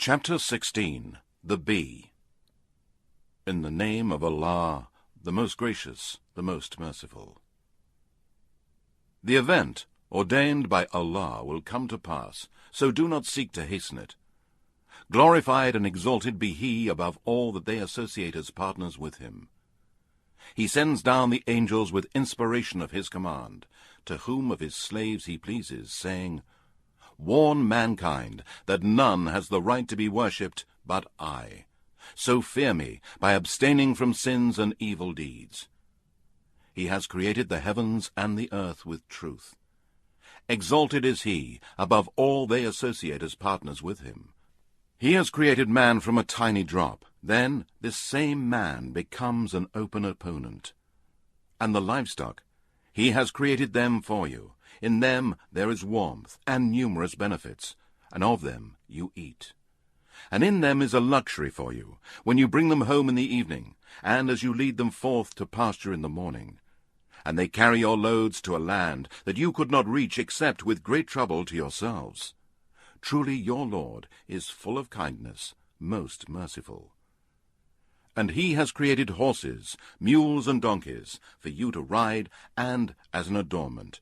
Chapter 16. The Bee. In the name of Allah, the most gracious, the most merciful. The event ordained by Allah will come to pass, so do not seek to hasten it. Glorified and exalted be He above all that they associate as partners with Him. He sends down the angels with inspiration of His command, to whom of His slaves He pleases, saying, Warn mankind that none has the right to be worshipped but I. So fear me by abstaining from sins and evil deeds. He has created the heavens and the earth with truth. Exalted is He above all they associate as partners with Him. He has created man from a tiny drop. Then this same man becomes an open opponent. And the livestock, He has created them for you. In them there is warmth and numerous benefits, and of them you eat. And in them is a luxury for you, when you bring them home in the evening, and as you lead them forth to pasture in the morning. And they carry your loads to a land that you could not reach except with great trouble to yourselves. Truly your Lord is full of kindness, most merciful. And He has created horses, mules, and donkeys, for you to ride, and as an adornment.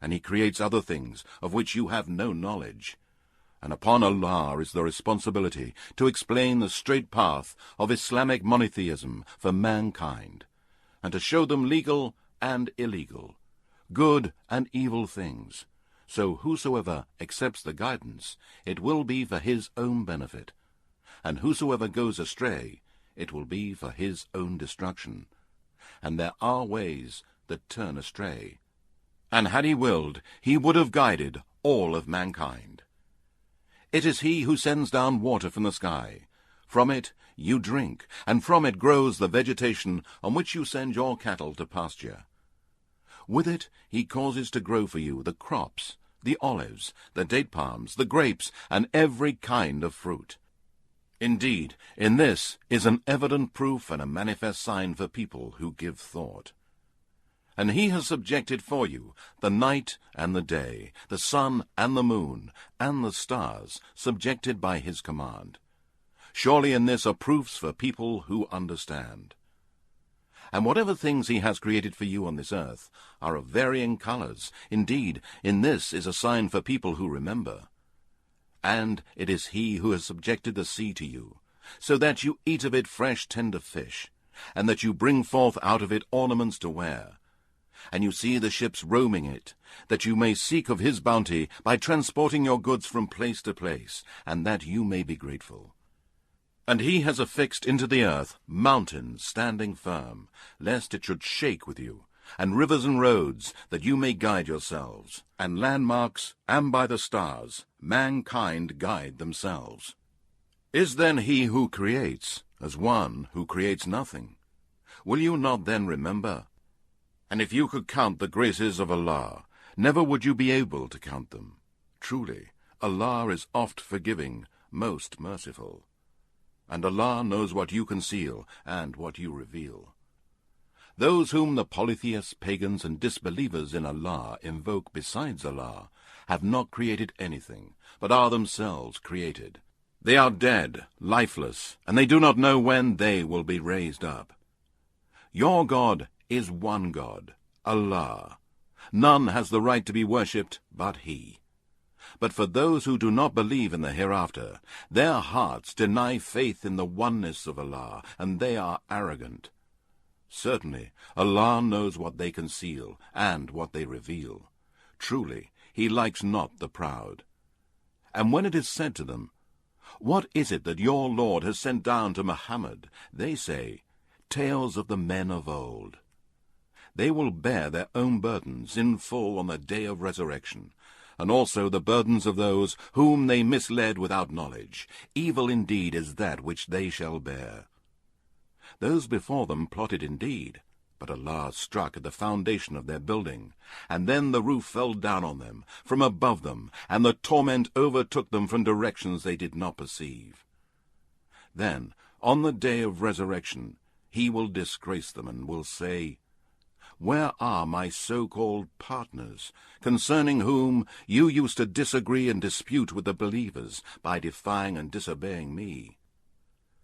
And He creates other things of which you have no knowledge. And upon Allah is the responsibility to explain the straight path of Islamic monotheism for mankind, and to show them legal and illegal, good and evil things. So whosoever accepts the guidance, it will be for his own benefit, and whosoever goes astray, it will be for his own destruction. And there are ways that turn astray. And had He willed, He would have guided all of mankind. It is He who sends down water from the sky. From it you drink, and from it grows the vegetation on which you send your cattle to pasture. With it He causes to grow for you the crops, the olives, the date palms, the grapes, and every kind of fruit. Indeed, in this is an evident proof and a manifest sign for people who give thought. And He has subjected for you the night and the day, the sun and the moon, and the stars, subjected by His command. Surely in this are proofs for people who understand. And whatever things He has created for you on this earth are of varying colors. Indeed, in this is a sign for people who remember. And it is He who has subjected the sea to you, so that you eat of it fresh tender fish, and that you bring forth out of it ornaments to wear. And you see the ships roaming it, that you may seek of His bounty by transporting your goods from place to place, and that you may be grateful. And He has affixed into the earth mountains standing firm, lest it should shake with you, and rivers and roads, that you may guide yourselves, and landmarks, and by the stars mankind guide themselves. Is then He who creates as one who creates nothing? Will you not then remember? And if you could count the graces of Allah, never would you be able to count them. Truly, Allah is oft forgiving, most merciful. And Allah knows what you conceal and what you reveal. Those whom the polytheists, pagans, and disbelievers in Allah invoke besides Allah have not created anything, but are themselves created. They are dead, lifeless, and they do not know when they will be raised up. Your God is one God, Allah. None has the right to be worshipped but He. But for those who do not believe in the hereafter, their hearts deny faith in the oneness of Allah, and they are arrogant. Certainly, Allah knows what they conceal and what they reveal. Truly, He likes not the proud. And when it is said to them, What is it that your Lord has sent down to Muhammad? They say, Tales of the men of old. They will bear their own burdens in full on the day of resurrection, and also the burdens of those whom they misled without knowledge. Evil indeed is that which they shall bear. Those before them plotted indeed, but Allah struck at the foundation of their building, and then the roof fell down on them from above them, and the torment overtook them from directions they did not perceive. Then, on the day of resurrection, He will disgrace them and will say, where are my so-called partners, concerning whom you used to disagree and dispute with the believers by defying and disobeying me?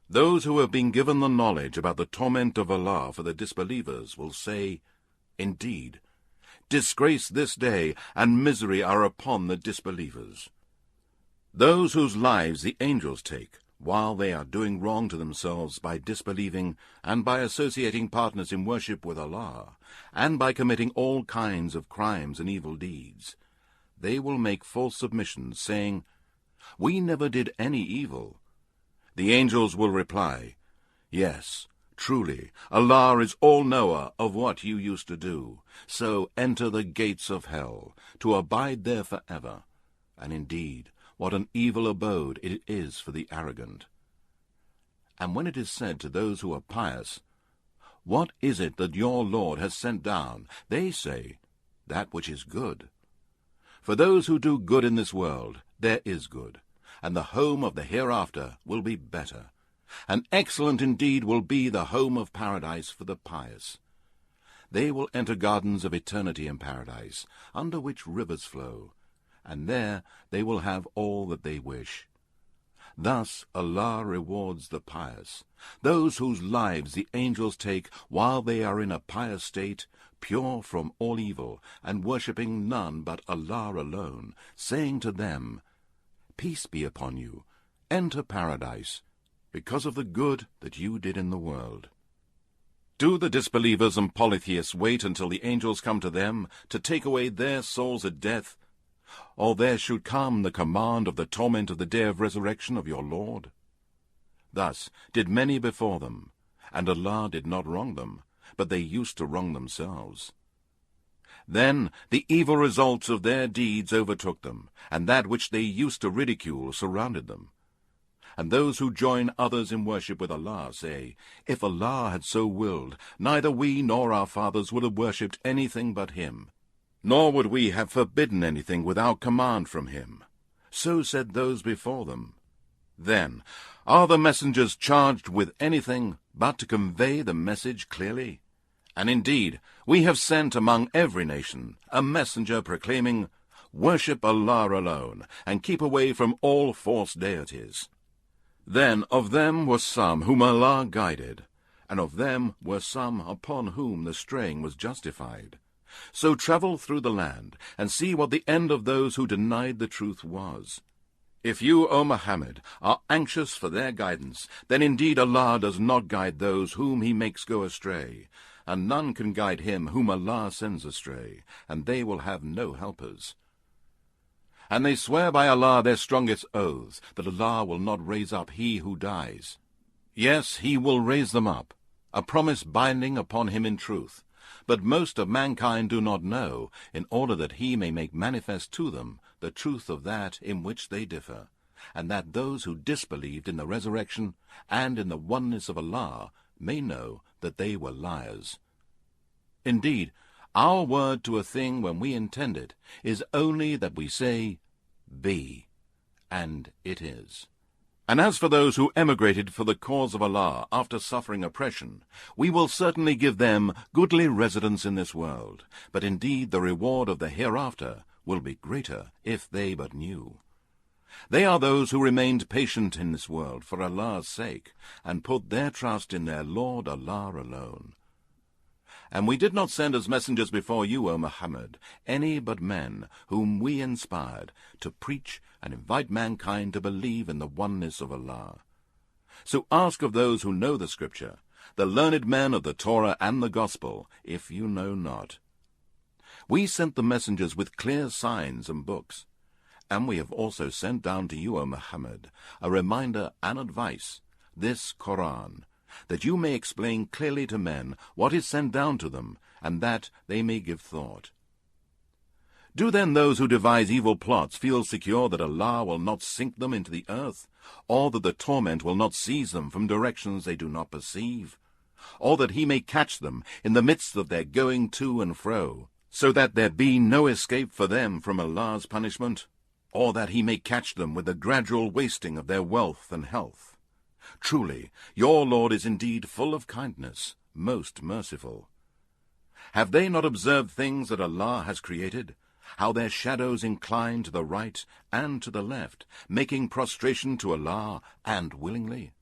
Those who have been given the knowledge about the torment of Allah for the disbelievers will say, Indeed, disgrace this day and misery are upon the disbelievers. Those whose lives the angels take, while they are doing wrong to themselves by disbelieving and by associating partners in worship with Allah, and by committing all kinds of crimes and evil deeds, they will make false submissions, saying, We never did any evil. The angels will reply, Yes, truly, Allah is all-knower of what you used to do, so enter the gates of hell, to abide there forever. And indeed, what an evil abode it is for the arrogant. And when it is said to those who are pious, What is it that your Lord has sent down? They say, That which is good. For those who do good in this world, there is good, and the home of the hereafter will be better. And excellent indeed will be the home of paradise for the pious. They will enter gardens of eternity in paradise, under which rivers flow, and there they will have all that they wish. Thus Allah rewards the pious, those whose lives the angels take while they are in a pious state, pure from all evil, and worshipping none but Allah alone, saying to them, Peace be upon you, enter paradise, because of the good that you did in the world. Do the disbelievers and polytheists wait until the angels come to them to take away their souls at death, or there should come the command of the torment of the day of resurrection of your Lord? Thus did many before them, and Allah did not wrong them, but they used to wrong themselves. Then the evil results of their deeds overtook them, and that which they used to ridicule surrounded them. And those who join others in worship with Allah say, If Allah had so willed, neither we nor our fathers would have worshipped anything but Him, nor would we have forbidden anything without command from Him. So said those before them. Then, are the messengers charged with anything but to convey the message clearly? And indeed, we have sent among every nation a messenger proclaiming, Worship Allah alone, and keep away from all false deities. Then of them were some whom Allah guided, and of them were some upon whom the straying was justified. So travel through the land, and see what the end of those who denied the truth was. If you, O Muhammad, are anxious for their guidance, then indeed Allah does not guide those whom He makes go astray, and none can guide him whom Allah sends astray, and they will have no helpers. And they swear by Allah their strongest oaths, that Allah will not raise up he who dies. Yes, He will raise them up, a promise binding upon him in truth. But most of mankind do not know, in order that He may make manifest to them the truth of that in which they differ, and that those who disbelieved in the resurrection and in the oneness of Allah may know that they were liars. Indeed, our word to a thing when we intend it is only that we say, Be, and it is. And as for those who emigrated for the cause of Allah after suffering oppression, we will certainly give them goodly residence in this world, but indeed the reward of the hereafter will be greater if they but knew. They are those who remained patient in this world for Allah's sake, and put their trust in their Lord Allah alone. And we did not send as messengers before you, O Muhammad, any but men whom we inspired to preach and invite mankind to believe in the oneness of Allah. So ask of those who know the Scripture, the learned men of the Torah and the Gospel, if you know not. We sent the messengers with clear signs and books, and we have also sent down to you, O Muhammad, a reminder and advice, this Qur'an, that you may explain clearly to men what is sent down to them, and that they may give thought. Do then those who devise evil plots feel secure that Allah will not sink them into the earth, or that the torment will not seize them from directions they do not perceive, or that He may catch them in the midst of their going to and fro, so that there be no escape for them from Allah's punishment, or that He may catch them with the gradual wasting of their wealth and health? Truly, your Lord is indeed full of kindness, most merciful. Have they not observed things that Allah has created? How their shadows incline to the right and to the left, making prostration to Allah, and willingly?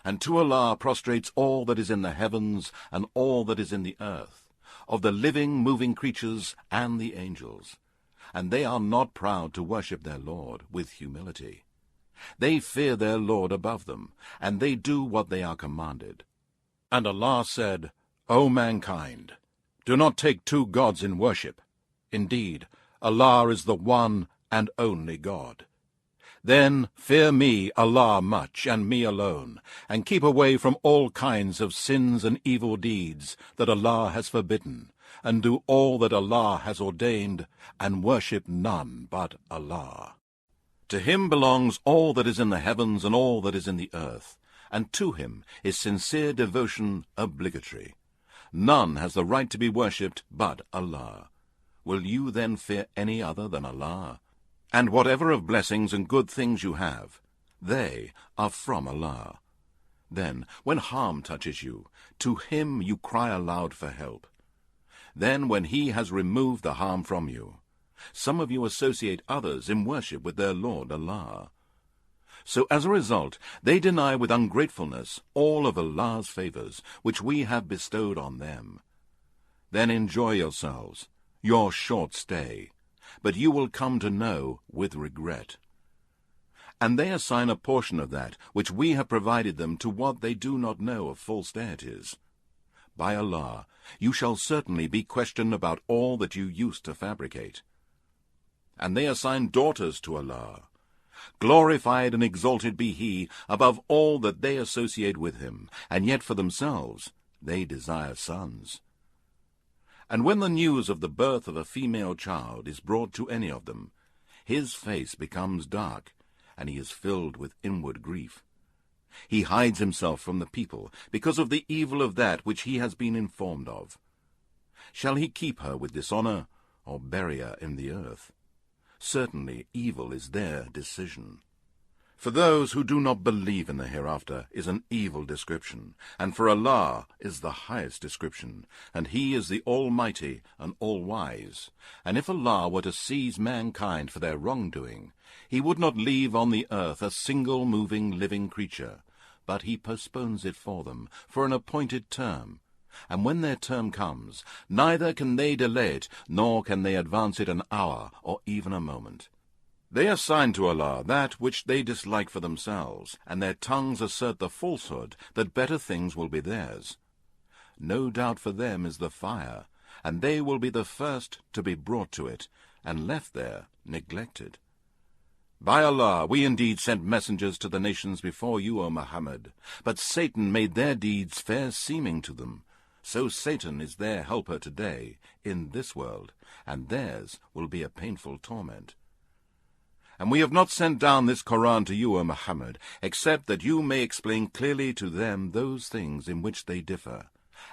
And to Allah prostrates all that is in the heavens and all that is in the earth, of the living, moving creatures and the angels. And they are not proud to worship their Lord with humility. They fear their Lord above them, and they do what they are commanded. And Allah said, O mankind, do not take two gods in worship. Indeed, Allah is the one and only God. Then fear me, Allah, much, and me alone, and keep away from all kinds of sins and evil deeds that Allah has forbidden, and do all that Allah has ordained, and worship none but Allah. To him belongs all that is in the heavens and all that is in the earth, and to him is sincere devotion obligatory. None has the right to be worshipped but Allah. Will you then fear any other than Allah? And whatever of blessings and good things you have, they are from Allah. Then, when harm touches you, to him you cry aloud for help. Then, when he has removed the harm from you, some of you associate others in worship with their Lord Allah. So as a result, they deny with ungratefulness all of Allah's favors, which we have bestowed on them. Then enjoy yourselves, your short stay, but you will come to know with regret. And they assign a portion of that which we have provided them to what they do not know of false deities. By Allah, you shall certainly be questioned about all that you used to fabricate. And they assign daughters to Allah. Glorified and exalted be He above all that they associate with Him, and yet for themselves they desire sons. And when the news of the birth of a female child is brought to any of them, his face becomes dark, and he is filled with inward grief. He hides himself from the people because of the evil of that which he has been informed of. Shall he keep her with dishonor, or bury her in the earth? Certainly evil is their decision. For those who do not believe in the hereafter is an evil description, and for Allah is the highest description, and He is the Almighty and All-Wise. And if Allah were to seize mankind for their wrongdoing, He would not leave on the earth a single moving living creature, but He postpones it for them for an appointed term. And when their term comes, neither can they delay it, nor can they advance it an hour or even a moment. They assign to Allah that which they dislike for themselves, and their tongues assert the falsehood that better things will be theirs. No doubt for them is the fire, and they will be the first to be brought to it, and left there neglected. By Allah, we indeed sent messengers to the nations before you, O Muhammad, but Satan made their deeds fair seeming to them. So Satan is their helper today, in this world, and theirs will be a painful torment. And we have not sent down this Qur'an to you, O Muhammad, except that you may explain clearly to them those things in which they differ,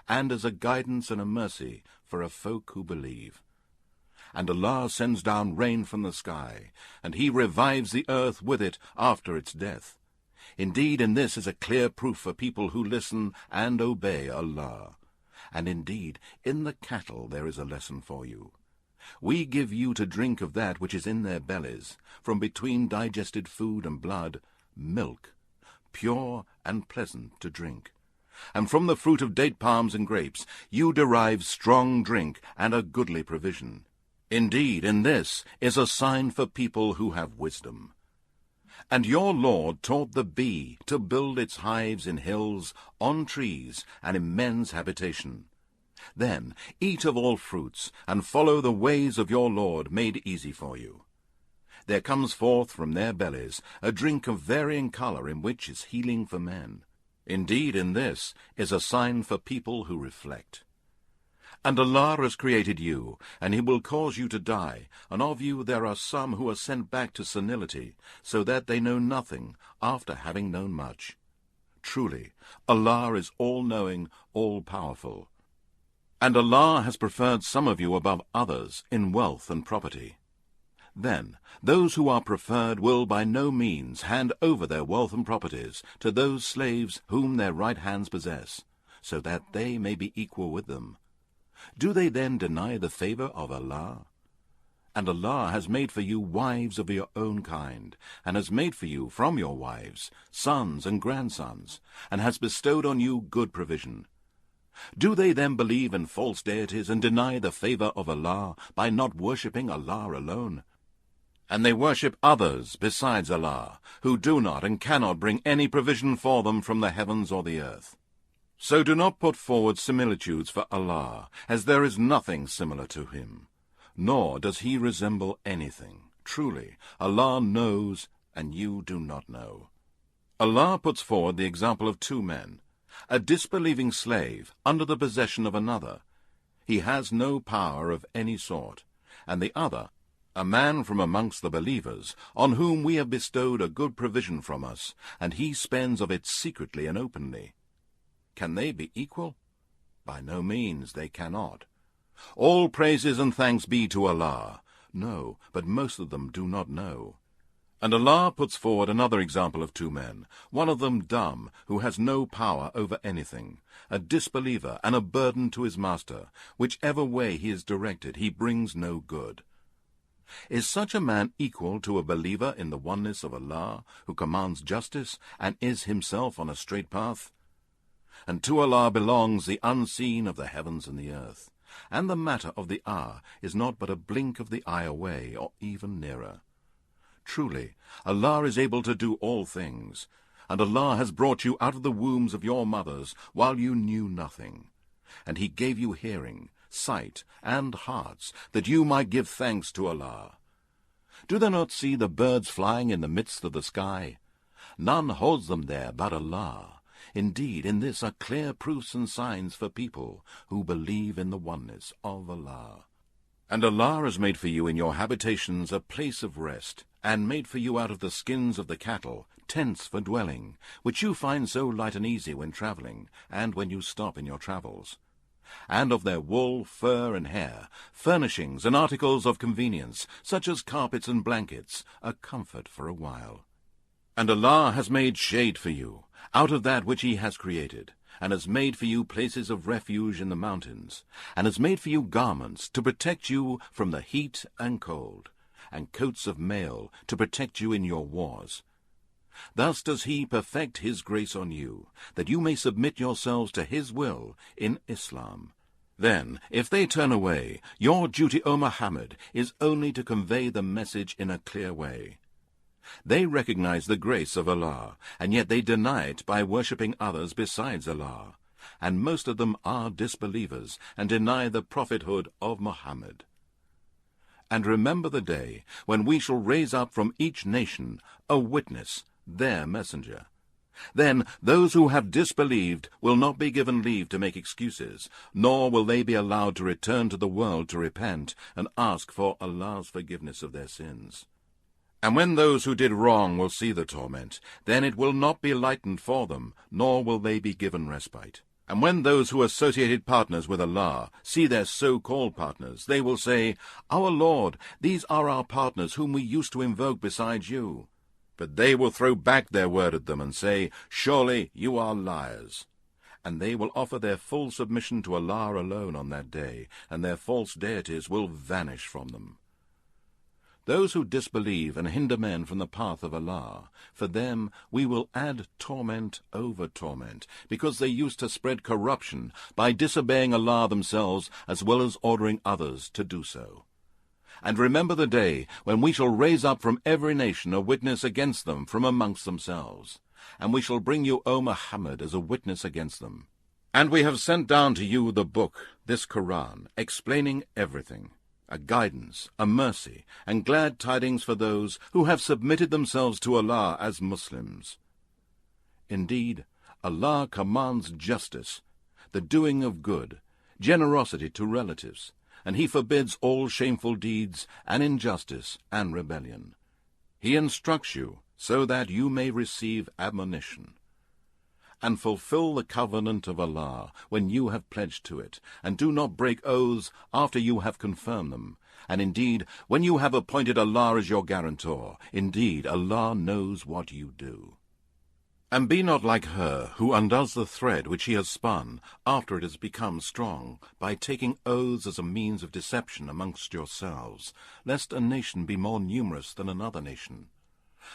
and as a guidance and a mercy for a folk who believe. And Allah sends down rain from the sky, and He revives the earth with it after its death. Indeed, in this is a clear proof for people who listen and obey Allah. And indeed, in the cattle there is a lesson for you. We give you to drink of that which is in their bellies, from between digested food and blood, milk, pure and pleasant to drink. And from the fruit of date palms and grapes you derive strong drink and a goodly provision. Indeed, in this is a sign for people who have wisdom. And your Lord taught the bee to build its hives in hills, on trees, and in men's habitation. Then eat of all fruits, and follow the ways of your Lord made easy for you. There comes forth from their bellies a drink of varying color in which is healing for men. Indeed, in this is a sign for people who reflect. And Allah has created you, and He will cause you to die, and of you there are some who are sent back to senility, so that they know nothing after having known much. Truly, Allah is all-knowing, all-powerful. And Allah has preferred some of you above others in wealth and property. Then those who are preferred will by no means hand over their wealth and properties to those slaves whom their right hands possess, so that they may be equal with them. Do they then deny the favor of Allah? And Allah has made for you wives of your own kind, and has made for you from your wives sons and grandsons, and has bestowed on you good provision. Do they then believe in false deities and deny the favor of Allah by not worshipping Allah alone? And they worship others besides Allah, who do not and cannot bring any provision for them from the heavens or the earth. So do not put forward similitudes for Allah, as there is nothing similar to him, nor does he resemble anything. Truly, Allah knows, and you do not know. Allah puts forward the example of two men, a disbelieving slave under the possession of another. He has no power of any sort, and the other, a man from amongst the believers, on whom we have bestowed a good provision from us, and he spends of it secretly and openly. Can they be equal? By no means, they cannot. All praises and thanks be to Allah. No, but most of them do not know. And Allah puts forward another example of two men, one of them dumb, who has no power over anything, a disbeliever and a burden to his master. Whichever way he is directed, he brings no good. Is such a man equal to a believer in the oneness of Allah, who commands justice and is himself on a straight path? And to Allah belongs the unseen of the heavens and the earth, and the matter of the hour is not but a blink of the eye away, or even nearer. Truly, Allah is able to do all things, and Allah has brought you out of the wombs of your mothers while you knew nothing. And he gave you hearing, sight, and hearts, that you might give thanks to Allah. Do they not see the birds flying in the midst of the sky? None holds them there but Allah. Indeed, in this are clear proofs and signs for people who believe in the oneness of Allah. And Allah has made for you in your habitations a place of rest, and made for you out of the skins of the cattle tents for dwelling, which you find so light and easy when travelling, and when you stop in your travels. And of their wool, fur, and hair, furnishings and articles of convenience, such as carpets and blankets, a comfort for a while. And Allah has made shade for you, out of that which he has created, and has made for you places of refuge in the mountains, and has made for you garments to protect you from the heat and cold, and coats of mail to protect you in your wars. Thus does he perfect his grace on you, that you may submit yourselves to his will in Islam. Then, if they turn away, your duty, O Muhammad, is only to convey the message in a clear way. They recognize the grace of Allah, and yet they deny it by worshipping others besides Allah, and most of them are disbelievers and deny the prophethood of Muhammad. And remember the day when we shall raise up from each nation a witness, their messenger. Then those who have disbelieved will not be given leave to make excuses, nor will they be allowed to return to the world to repent and ask for Allah's forgiveness of their sins. And when those who did wrong will see the torment, then it will not be lightened for them, nor will they be given respite. And when those who associated partners with Allah see their so-called partners, they will say, Our Lord, these are our partners whom we used to invoke besides you. But they will throw back their word at them and say, Surely you are liars. And they will offer their full submission to Allah alone on that day, and their false deities will vanish from them. Those who disbelieve and hinder men from the path of Allah, for them we will add torment over torment, because they used to spread corruption by disobeying Allah themselves as well as ordering others to do so. And remember the day when we shall raise up from every nation a witness against them from amongst themselves, and we shall bring you, O Muhammad, as a witness against them. And we have sent down to you the book, this Qur'an, explaining everything, a guidance, a mercy, and glad tidings for those who have submitted themselves to Allah as Muslims. Indeed, Allah commands justice, the doing of good, generosity to relatives, and he forbids all shameful deeds and injustice and rebellion. He instructs you so that you may receive admonition. And fulfill the covenant of Allah when you have pledged to it, and do not break oaths after you have confirmed them. And indeed, when you have appointed Allah as your guarantor, indeed Allah knows what you do. And be not like her, who undoes the thread which she has spun, after it has become strong, by taking oaths as a means of deception amongst yourselves, lest a nation be more numerous than another nation.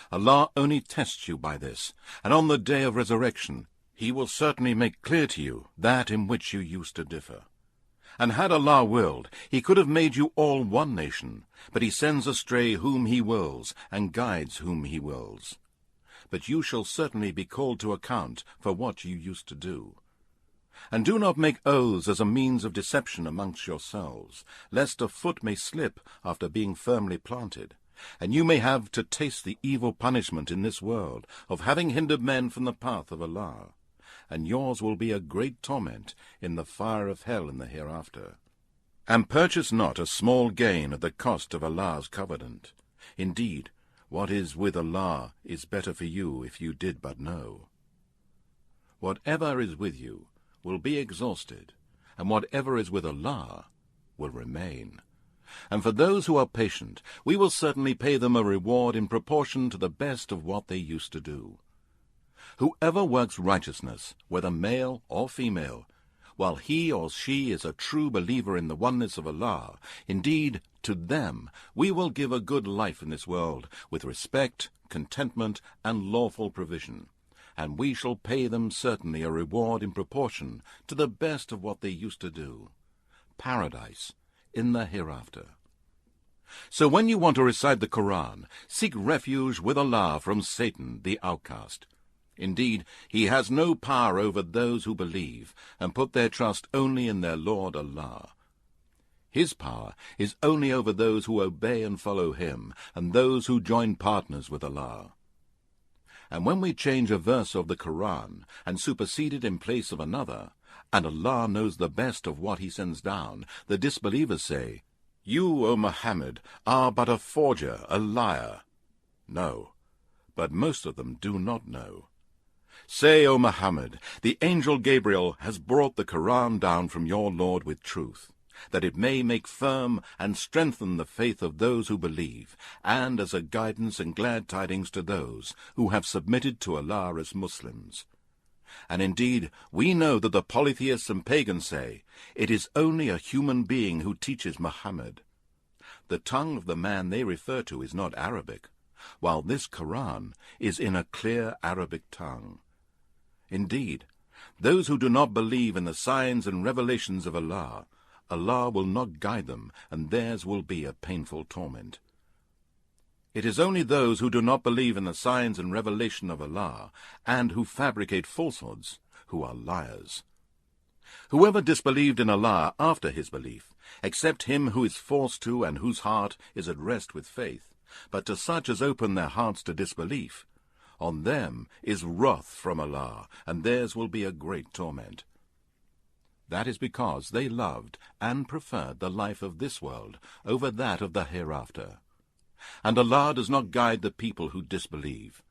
Allah only tests you by this, and on the day of resurrection He will certainly make clear to you that in which you used to differ. And had Allah willed, He could have made you all one nation, but He sends astray whom He wills, and guides whom He wills. But you shall certainly be called to account for what you used to do. And do not make oaths as a means of deception amongst yourselves, lest a foot may slip after being firmly planted, and you may have to taste the evil punishment in this world of having hindered men from the path of Allah, and yours will be a great torment in the fire of hell in the hereafter. And purchase not a small gain at the cost of Allah's covenant. Indeed, what is with Allah is better for you if you did but know. Whatever is with you will be exhausted, and whatever is with Allah will remain. And for those who are patient, we will certainly pay them a reward in proportion to the best of what they used to do. Whoever works righteousness, whether male or female, while he or she is a true believer in the oneness of Allah, indeed, to them we will give a good life in this world, with respect, contentment, and lawful provision, and we shall pay them certainly a reward in proportion to the best of what they used to do. Paradise in the hereafter. So when you want to recite the Qur'an, seek refuge with Allah from Satan, the outcast. Indeed, he has no power over those who believe and put their trust only in their Lord Allah. His power is only over those who obey and follow him, and those who join partners with Allah. And when we change a verse of the Qur'an and supersede it in place of another, and Allah knows the best of what he sends down, the disbelievers say, "You, O Muhammad, are but a forger, a liar." No, but most of them do not know. Say, O Muhammad, the angel Gabriel has brought the Qur'an down from your Lord with truth, that it may make firm and strengthen the faith of those who believe, and as a guidance and glad tidings to those who have submitted to Allah as Muslims. And indeed, we know that the polytheists and pagans say, it is only a human being who teaches Muhammad. The tongue of the man they refer to is not Arabic, while this Qur'an is in a clear Arabic tongue. Indeed, those who do not believe in the signs and revelations of Allah, Allah will not guide them, and theirs will be a painful torment. It is only those who do not believe in the signs and revelation of Allah, and who fabricate falsehoods, who are liars. Whoever disbelieved in Allah after his belief, except him who is forced to and whose heart is at rest with faith, but to such as open their hearts to disbelief, on them is wrath from Allah, and theirs will be a great torment. That is because they loved and preferred the life of this world over that of the hereafter. And Allah does not guide the people who disbelieve.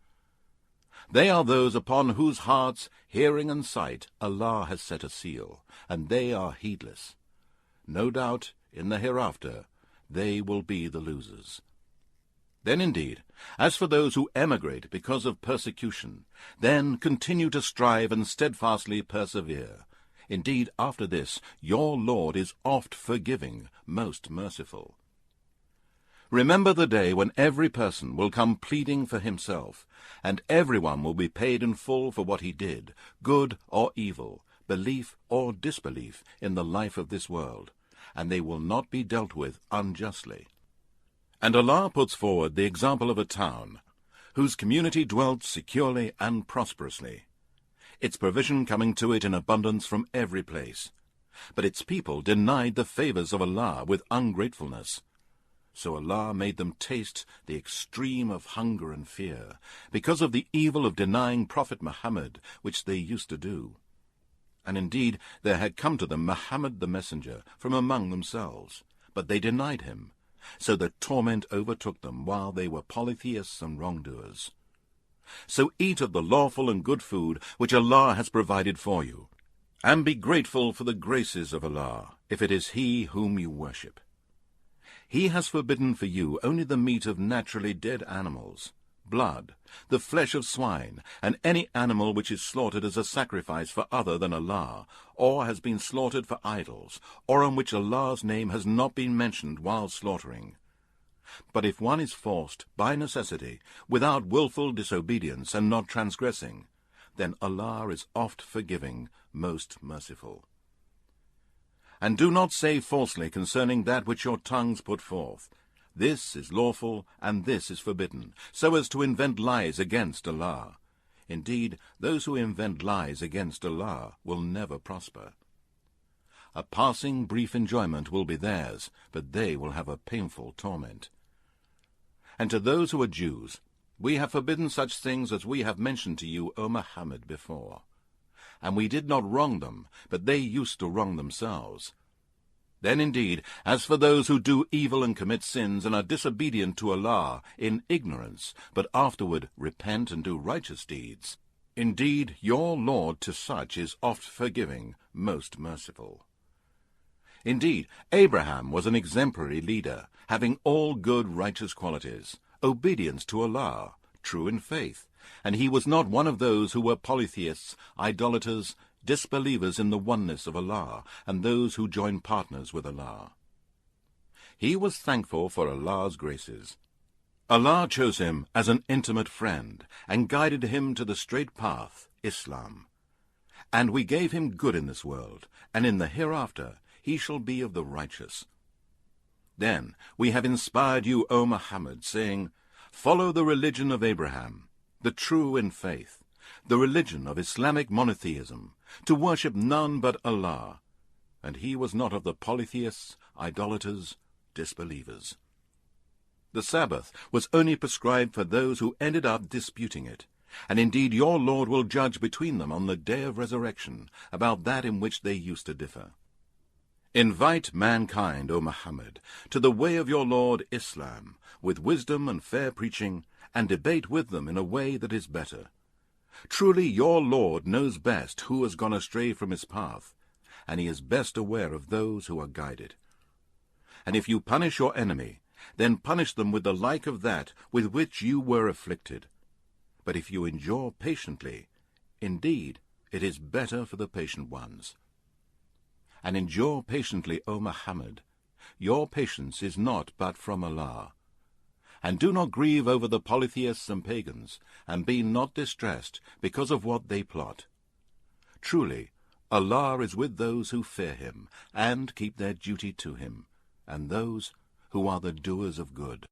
They are those upon whose hearts, hearing and sight, Allah has set a seal, and they are heedless. No doubt, in the hereafter, they will be the losers. Then indeed, as for those who emigrate because of persecution, then continue to strive and steadfastly persevere. Indeed, after this, your Lord is oft forgiving, most merciful. Remember the day when every person will come pleading for himself, and everyone will be paid in full for what he did, good or evil, belief or disbelief, in the life of this world, and they will not be dealt with unjustly. And Allah puts forward the example of a town, whose community dwelt securely and prosperously, its provision coming to it in abundance from every place. But its people denied the favors of Allah with ungratefulness. So Allah made them taste the extreme of hunger and fear, because of the evil of denying Prophet Muhammad, which they used to do. And indeed there had come to them Muhammad the messenger from among themselves, but they denied him. So the torment overtook them while they were polytheists and wrongdoers. So eat of the lawful and good food which Allah has provided for you, and be grateful for the graces of Allah, if it is He whom you worship. He has forbidden for you only the meat of naturally dead animals, blood, the flesh of swine, and any animal which is slaughtered as a sacrifice for other than Allah, or has been slaughtered for idols, or on which Allah's name has not been mentioned while slaughtering. But if one is forced, by necessity, without wilful disobedience and not transgressing, then Allah is oft forgiving, most merciful. And do not say falsely concerning that which your tongues put forth, this is lawful, and this is forbidden, so as to invent lies against Allah. Indeed, those who invent lies against Allah will never prosper. A passing brief enjoyment will be theirs, but they will have a painful torment. And to those who are Jews, we have forbidden such things as we have mentioned to you, O Muhammad, before. And we did not wrong them, but they used to wrong themselves. Then indeed, as for those who do evil and commit sins and are disobedient to Allah in ignorance, but afterward repent and do righteous deeds, indeed your Lord to such is oft forgiving, most merciful. Indeed, Abraham was an exemplary leader, having all good righteous qualities, obedience to Allah, true in faith, and he was not one of those who were polytheists, idolaters, disbelievers in the oneness of Allah, and those who join partners with Allah. He was thankful for Allah's graces. Allah chose him as an intimate friend, and guided him to the straight path, Islam. And we gave him good in this world, and in the hereafter he shall be of the righteous. Then we have inspired you, O Muhammad, saying, Follow the religion of Abraham, the true in faith, the religion of Islamic monotheism, to worship none but Allah, and he was not of the polytheists, idolaters, disbelievers. The Sabbath was only prescribed for those who ended up disputing it, and indeed your Lord will judge between them on the day of resurrection about that in which they used to differ. Invite mankind, O Muhammad, to the way of your Lord Islam, with wisdom and fair preaching, and debate with them in a way that is better. Truly your Lord knows best who has gone astray from his path, and he is best aware of those who are guided. And if you punish your enemy, then punish them with the like of that with which you were afflicted. But if you endure patiently, indeed it is better for the patient ones. And endure patiently, O Muhammad. Your patience is not but from Allah. And do not grieve over the polytheists and pagans, and be not distressed because of what they plot. Truly, Allah is with those who fear him, and keep their duty to him, and those who are the doers of good.